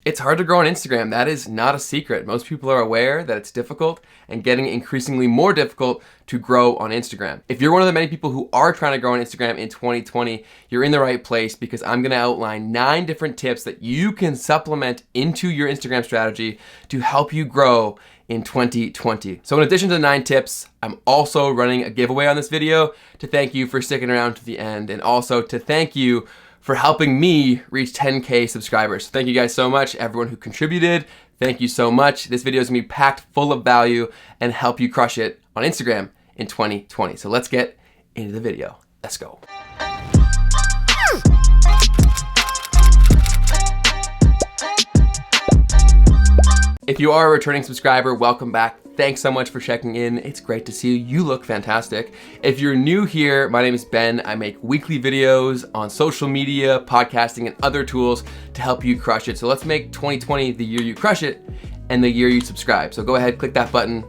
It's hard to grow on Instagram. That is not a secret. Most people are aware that it's difficult and getting increasingly more difficult to grow on Instagram. If you're one of the many people who are trying to grow on Instagram in 2020, you're in the right place because I'm gonna outline 9 different tips that you can supplement into your Instagram strategy to help you grow in 2020. So in addition to the 9 tips, I'm also running a giveaway on this video to thank you for sticking around to the end and also to thank you for helping me reach 10K subscribers. Thank you guys so much, everyone who contributed. Thank you so much. This video is gonna be packed full of value and help you crush it on Instagram in 2020. So let's get into the video. Let's go. If you are a returning subscriber, welcome back. Thanks so much for checking in. It's great to see you. You look fantastic. If you're new here, my name is Ben. I make weekly videos on social media, podcasting, and other tools to help you crush it. So let's make 2020 the year you crush it and the year you subscribe. So go ahead, click that button.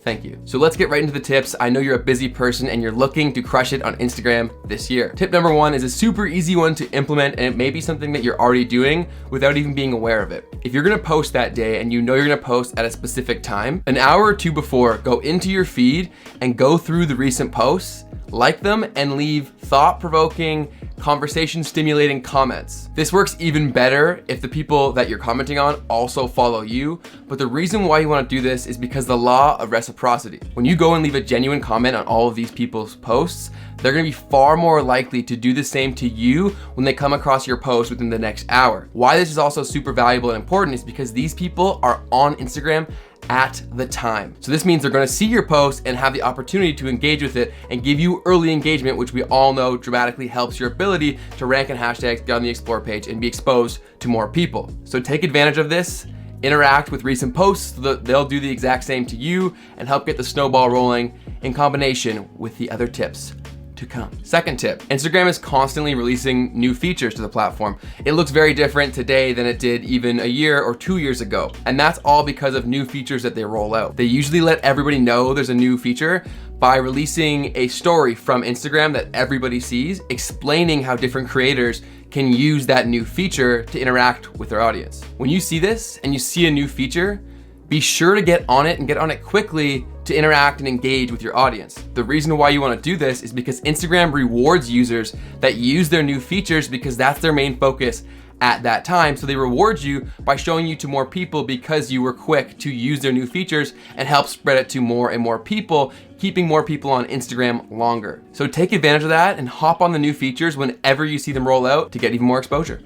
Thank you. So let's get right into the tips. I know you're a busy person and you're looking to crush it on Instagram this year. Tip number 1 is a super easy one to implement, and it may be something that you're already doing without even being aware of it. If you're gonna post that day and you know you're gonna post at a specific time, an hour or 2 before, go into your feed and go through the recent posts, like them, and leave thought-provoking, conversation-stimulating comments. This works even better if the people that you're commenting on also follow you, but the reason why you want to do this is because the law of reciprocity. When you go and leave a genuine comment on all of these people's posts, they're gonna be far more likely to do the same to you when they come across your post within the next hour. Why this is also super valuable and important is because these people are on Instagram at the time. So this means they're gonna see your post and have the opportunity to engage with it and give you early engagement, which we all know dramatically helps your ability to rank in hashtags, get on the explore page, and be exposed to more people. So take advantage of this, interact with recent posts so that they'll do the exact same to you and help get the snowball rolling in combination with the other tips to come. Second tip, Instagram is constantly releasing new features to the platform. It looks very different today than it did even a year or 2 years ago. And that's all because of new features that they roll out. They usually let everybody know there's a new feature by releasing a story from Instagram that everybody sees, explaining how different creators can use that new feature to interact with their audience. When you see this and you see a new feature, be sure to get on it and get on it quickly to interact and engage with your audience. The reason why you want to do this is because Instagram rewards users that use their new features because that's their main focus at that time. So they reward you by showing you to more people because you were quick to use their new features and help spread it to more and more people, keeping more people on Instagram longer. So take advantage of that and hop on the new features whenever you see them roll out to get even more exposure.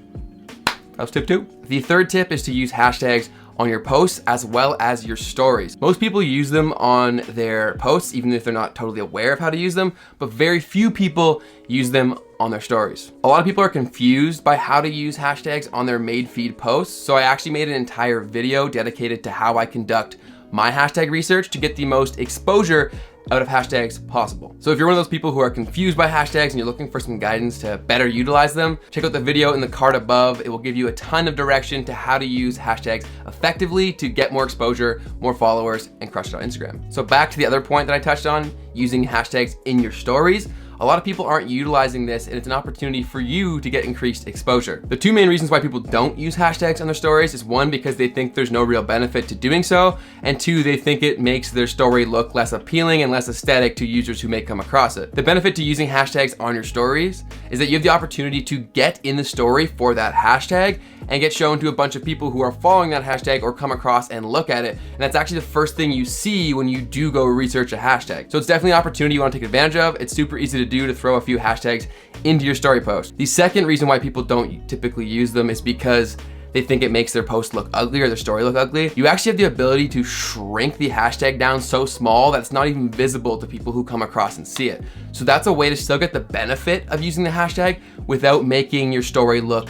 That was tip 2. The third tip is to use hashtags on your posts as well as your stories. Most people use them on their posts, even if they're not totally aware of how to use them, but very few people use them on their stories. A lot of people are confused by how to use hashtags on their made feed posts, so I actually made an entire video dedicated to how I conduct my hashtag research to get the most exposure out of hashtags possible. So if you're one of those people who are confused by hashtags and you're looking for some guidance to better utilize them, check out the video in the card above. It will give you a ton of direction to how to use hashtags effectively to get more exposure, more followers, and crush it on Instagram. So back to the other point that I touched on, using hashtags in your stories. A lot of people aren't utilizing this, and it's an opportunity for you to get increased exposure. The 2 main reasons why people don't use hashtags on their stories is 1, because they think there's no real benefit to doing so, and 2, they think it makes their story look less appealing and less aesthetic to users who may come across it. The benefit to using hashtags on your stories is that you have the opportunity to get in the story for that hashtag and get shown to a bunch of people who are following that hashtag or come across and look at it. And that's actually the first thing you see when you do go research a hashtag. So it's definitely an opportunity you want to take advantage of. It's super easy to do to throw a few hashtags into your story post. The second reason why people don't typically use them is because they think it makes their post look ugly or their story look ugly. You actually have the ability to shrink the hashtag down so small that it's not even visible to people who come across and see it. So that's a way to still get the benefit of using the hashtag without making your story look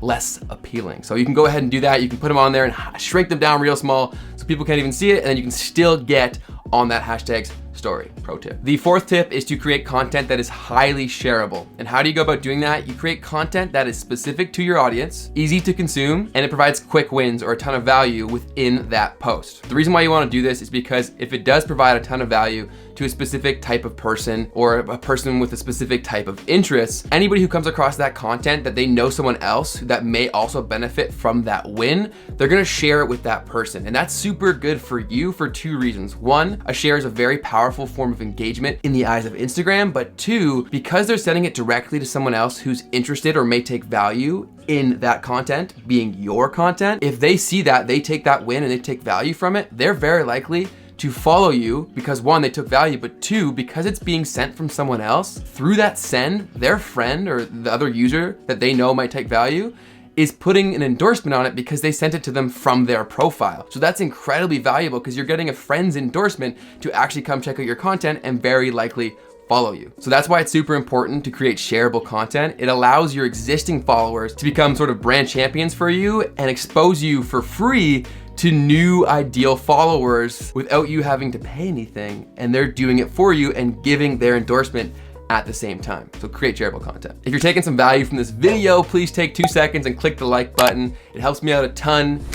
less appealing. So you can go ahead and do that. You can put them on there and shrink them down real small so people can't even see it, and then you can still get on that hashtag's story. Pro tip. The fourth tip is to create content that is highly shareable. And how do you go about doing that? You create content that is specific to your audience, easy to consume, and it provides quick wins or a ton of value within that post. The reason why you want to do this is because if it does provide a ton of value, to a specific type of person or a person with a specific type of interests, anybody who comes across that content that they know someone else that may also benefit from that win, they're gonna share it with that person. And that's super good for you for two reasons. One, a share is a very powerful form of engagement in the eyes of Instagram, but two, because they're sending it directly to someone else who's interested or may take value in that content, being your content, if they see that, they take that win and they take value from it, they're very likely to follow you because one, they took value, but two, because it's being sent from someone else, through that send, their friend or the other user that they know might take value is putting an endorsement on it because they sent it to them from their profile. So that's incredibly valuable because you're getting a friend's endorsement to actually come check out your content and very likely follow you. So that's why it's super important to create shareable content. It allows your existing followers to become sort of brand champions for you and expose you for free to new ideal followers without you having to pay anything, and they're doing it for you and giving their endorsement at the same time. So create shareable content. If you're taking some value from this video, please take 2 seconds and click the like button. It helps me out a ton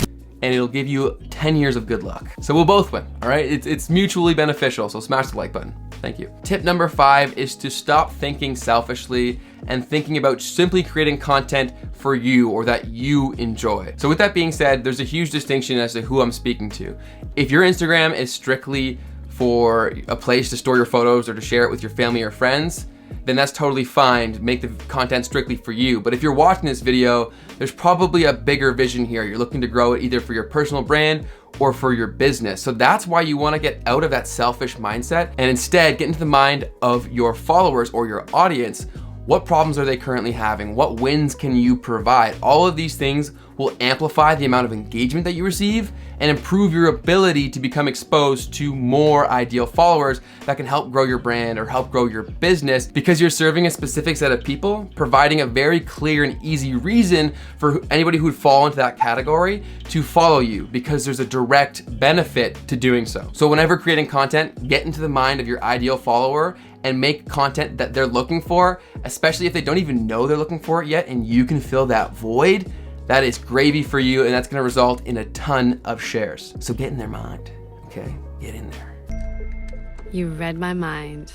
and it'll give you 10 years of good luck. So we'll both win, all right? It's mutually beneficial, so smash the like button. Thank you. Tip number 5 is to stop thinking selfishly and thinking about simply creating content for you or that you enjoy. So with that being said, there's a huge distinction as to who I'm speaking to. If your Instagram is strictly for a place to store your photos or to share it with your family or friends, then that's totally fine. Make the content strictly for you. But if you're watching this video, there's probably a bigger vision here. You're looking to grow it either for your personal brand or for your business. So that's why you want to get out of that selfish mindset and instead get into the mind of your followers or your audience. What problems are they currently having? What wins can you provide? All of these things will amplify the amount of engagement that you receive and improve your ability to become exposed to more ideal followers that can help grow your brand or help grow your business because you're serving a specific set of people, providing a very clear and easy reason for anybody who would fall into that category to follow you because there's a direct benefit to doing so. So whenever creating content, get into the mind of your ideal follower and make content that they're looking for, especially if they don't even know they're looking for it yet and you can fill that void. That is gravy for you, and that's gonna result in a ton of shares. So get in their mind, okay? Get in there. You read my mind.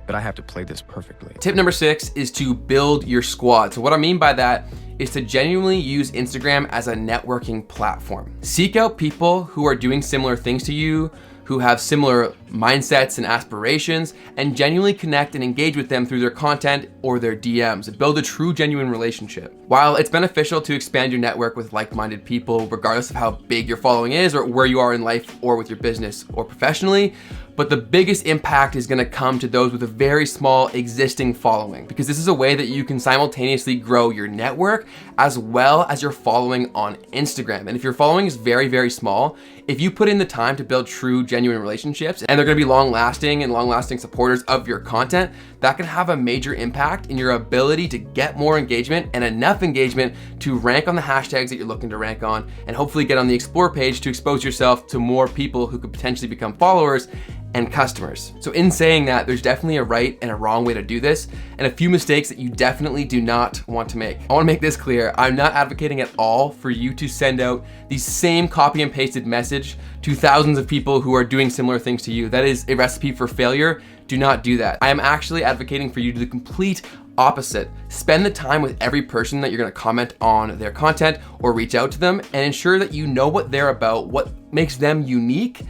But I have to play this perfectly. Tip number 6 is to build your squad. So what I mean by that is to genuinely use Instagram as a networking platform. Seek out people who are doing similar things to you, who have similar mindsets and aspirations, and genuinely connect and engage with them through their content or their DMs and build a true, genuine relationship. While it's beneficial to expand your network with like-minded people, regardless of how big your following is or where you are in life or with your business or professionally, but the biggest impact is gonna come to those with a very small existing following, because this is a way that you can simultaneously grow your network as well as your following on Instagram. And if your following is very, very small, if you put in the time to build true, genuine relationships, and they're gonna be long-lasting and long-lasting supporters of your content, that can have a major impact in your ability to get more engagement and enough engagement to rank on the hashtags that you're looking to rank on, and hopefully get on the Explore page to expose yourself to more people who could potentially become followers and customers. So in saying that, there's definitely a right and a wrong way to do this, and a few mistakes that you definitely do not want to make. I wanna make this clear. I'm not advocating at all for you to send out the same copy and pasted message to thousands of people who are doing similar things to you. That is a recipe for failure. Do not do that. I am actually advocating for you to do the complete opposite. Spend the time with every person that you're gonna comment on their content or reach out to them, and ensure that you know what they're about, what makes them unique,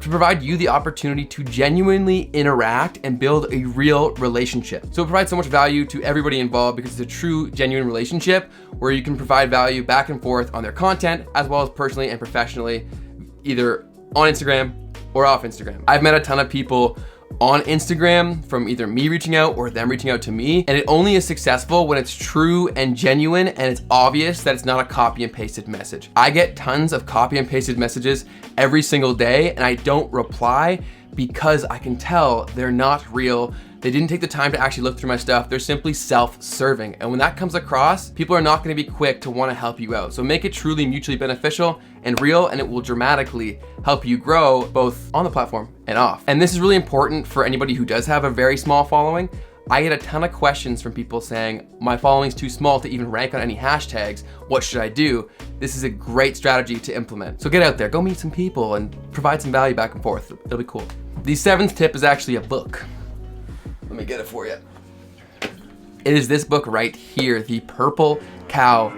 to provide you the opportunity to genuinely interact and build a real relationship. So it provides so much value to everybody involved because it's a true, genuine relationship where you can provide value back and forth on their content as well as personally and professionally, either on Instagram or off Instagram. I've met a ton of people on Instagram from either me reaching out or them reaching out to me, and it only is successful when it's true and genuine and it's obvious that it's not a copy and pasted message. I get tons of copy and pasted messages every single day and I don't reply because I can tell they're not real. They didn't take the time to actually look through my stuff. They're simply self-serving. And when that comes across, people are not gonna be quick to wanna help you out. So make it truly mutually beneficial and real, and it will dramatically help you grow both on the platform and off. And this is really important for anybody who does have a very small following. I get a ton of questions from people saying, my following's too small to even rank on any hashtags. What should I do? this is a great strategy to implement. So get out there, go meet some people and provide some value back and forth. It'll be cool. The 7th tip is actually a book. Let me get it for you. It is this book right here, The Purple Cow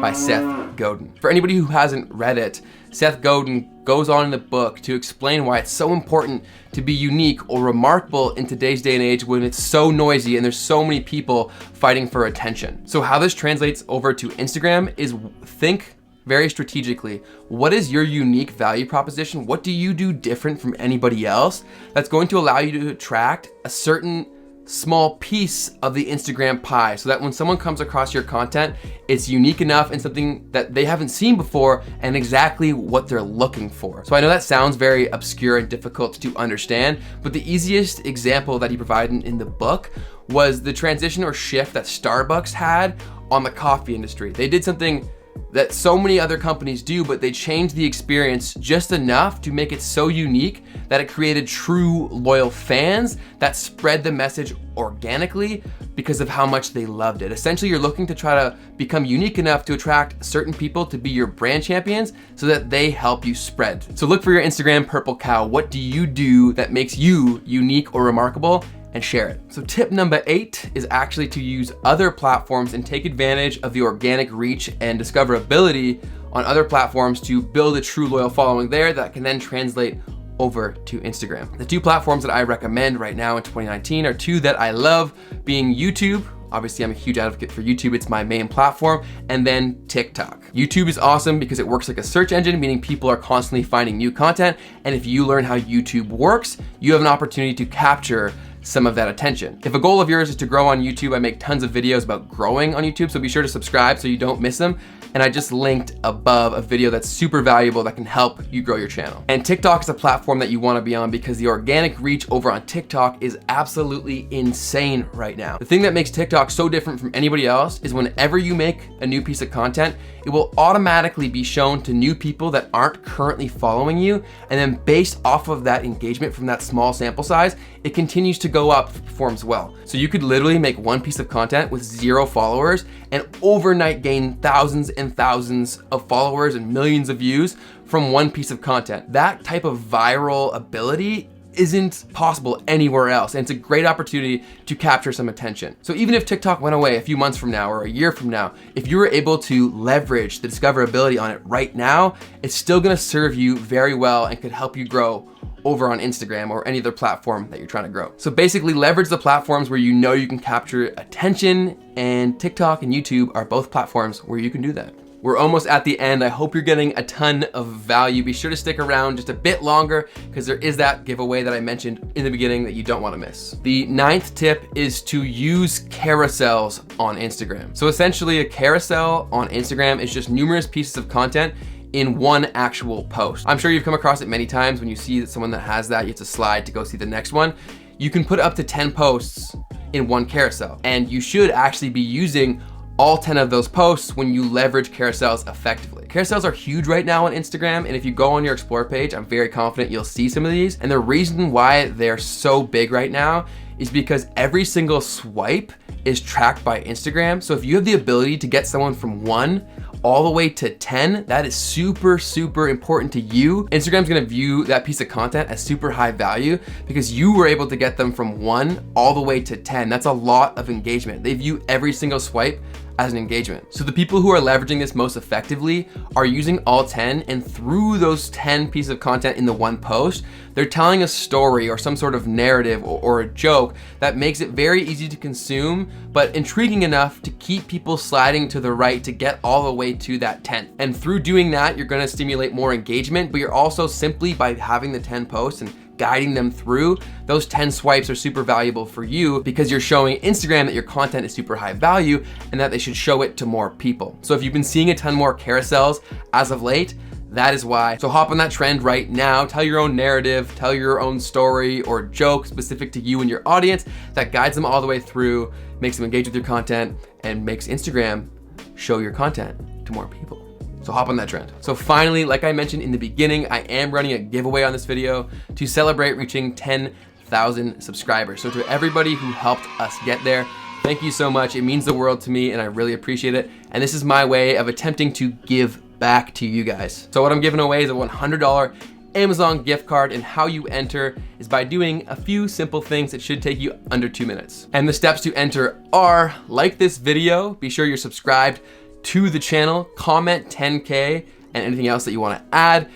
by Seth Godin. For anybody who hasn't read it, Seth Godin goes on in the book to explain why it's so important to be unique or remarkable in today's day and age when it's so noisy and there's so many people fighting for attention. So how this translates over to Instagram is think very strategically. What is your unique value proposition? What do you do different from anybody else that's going to allow you to attract a certain small piece of the Instagram pie, so that when someone comes across your content, it's unique enough and something that they haven't seen before and exactly what they're looking for. So I know that sounds very obscure and difficult to understand, but the easiest example that he provided in the book was the transition or shift that Starbucks had on the coffee industry. They did something that so many other companies do, but they changed the experience just enough to make it so unique that it created true loyal fans that spread the message organically because of how much they loved it. Essentially, you're looking to try to become unique enough to attract certain people to be your brand champions so that they help you spread. So look for your Instagram purple cow. What do you do that makes you unique or remarkable? And share it. So tip number 8 is actually to use other platforms and take advantage of the organic reach and discoverability on other platforms to build a true loyal following there that can then translate over to Instagram. The 2 platforms that I recommend right now in 2019 are 2 that I love, being YouTube. Obviously, I'm a huge advocate for YouTube. It's my main platform. And then TikTok. YouTube is awesome because it works like a search engine, meaning people are constantly finding new content. And if you learn how YouTube works, you have an opportunity to capture some of that attention. If a goal of yours is to grow on YouTube, I make tons of videos about growing on YouTube, so be sure to subscribe so you don't miss them. And I just linked above a video that's super valuable that can help you grow your channel. And TikTok is a platform that you want to be on because the organic reach over on TikTok is absolutely insane right now. The thing that makes TikTok so different from anybody else is whenever you make a new piece of content, it will automatically be shown to new people that aren't currently following you. And then based off of that engagement from that small sample size, it continues to go up if it performs well. So you could literally make one piece of content with 0 followers and overnight gain thousands and thousands of followers and millions of views from one piece of content. That type of viral ability isn't possible anywhere else, and it's a great opportunity to capture some attention. So even if TikTok went away a few months from now or a year from now, if you were able to leverage the discoverability on it right now, it's still gonna serve you very well and could help you grow over on Instagram or any other platform that you're trying to grow. So basically leverage the platforms where you know you can capture attention, and TikTok and YouTube are both platforms where you can do that. We're almost at the end. I hope you're getting a ton of value. Be sure to stick around just a bit longer because there is that giveaway that I mentioned in the beginning that you don't want to miss. The 9th tip is to use carousels on Instagram. So essentially a carousel on Instagram is just numerous pieces of content in one actual post. I'm sure you've come across it many times when you see that someone that has that, you have to slide to go see the next one. You can put up to 10 posts in one carousel, and you should actually be using all 10 of those posts when you leverage carousels effectively. Carousels are huge right now on Instagram, and if you go on your Explore page, I'm very confident you'll see some of these. And the reason why they're so big right now is because every single swipe is tracked by Instagram. So if you have the ability to get someone from 1 all the way to 10, that is super, super important to you. Instagram's gonna view that piece of content as super high value because you were able to get them from 1 all the way to 10. That's a lot of engagement. They view every single swipe as an engagement. So the people who are leveraging this most effectively are using all 10, and through those 10 pieces of content in the one post, they're telling a story or some sort of narrative or a joke that makes it very easy to consume, but intriguing enough to keep people sliding to the right to get all the way to that 10th. And through doing that, you're gonna stimulate more engagement, but you're also simply by having the 10 posts and guiding them through, those 10 swipes are super valuable for you because you're showing Instagram that your content is super high value and that they should show it to more people. So if you've been seeing a ton more carousels as of late, that is why. So hop on that trend right now, tell your own narrative, tell your own story or joke specific to you and your audience that guides them all the way through, makes them engage with your content, and makes Instagram show your content to more people. So hop on that trend. So finally, like I mentioned in the beginning, I am running a giveaway on this video to celebrate reaching 10,000 subscribers. So to everybody who helped us get there, thank you so much. It means the world to me and I really appreciate it. And this is my way of attempting to give back to you guys. So what I'm giving away is a $100 Amazon gift card, and how you enter is by doing a few simple things that should take you under 2 minutes. And the steps to enter are: like this video, be sure you're subscribed to the channel, comment 10K and anything else that you want to add.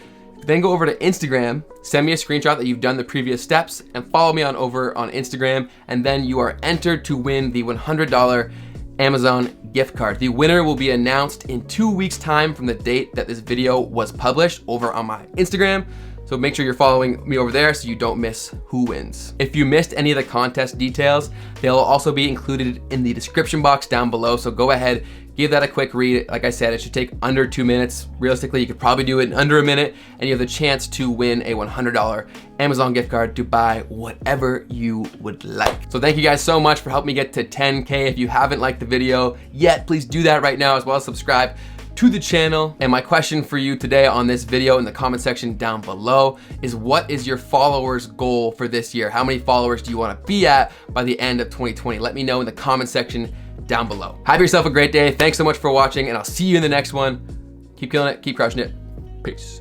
Then go over to Instagram, send me a screenshot that you've done the previous steps, and follow me over on Instagram, and then you are entered to win the $100 Amazon gift card. The winner will be announced in 2 weeks' time from the date that this video was published over on my Instagram. So make sure you're following me over there so you don't miss who wins. If you missed any of the contest details, they'll also be included in the description box down below. So go ahead, give that a quick read. Like I said, it should take under 2 minutes. Realistically, you could probably do it in under a minute, and you have the chance to win a $100 Amazon gift card to buy whatever you would like. So thank you guys so much for helping me get to 10K. If you haven't liked the video yet, please do that right now, as well as subscribe to the channel. And my question for you today on this video in the comment section down below is, what is your followers goal for this year? How many followers do you want to be at by the end of 2020? Let me know in the comment section down below. Have yourself a great day. Thanks so much for watching, and I'll see you in the next one. Keep killing it, keep crushing it. Peace.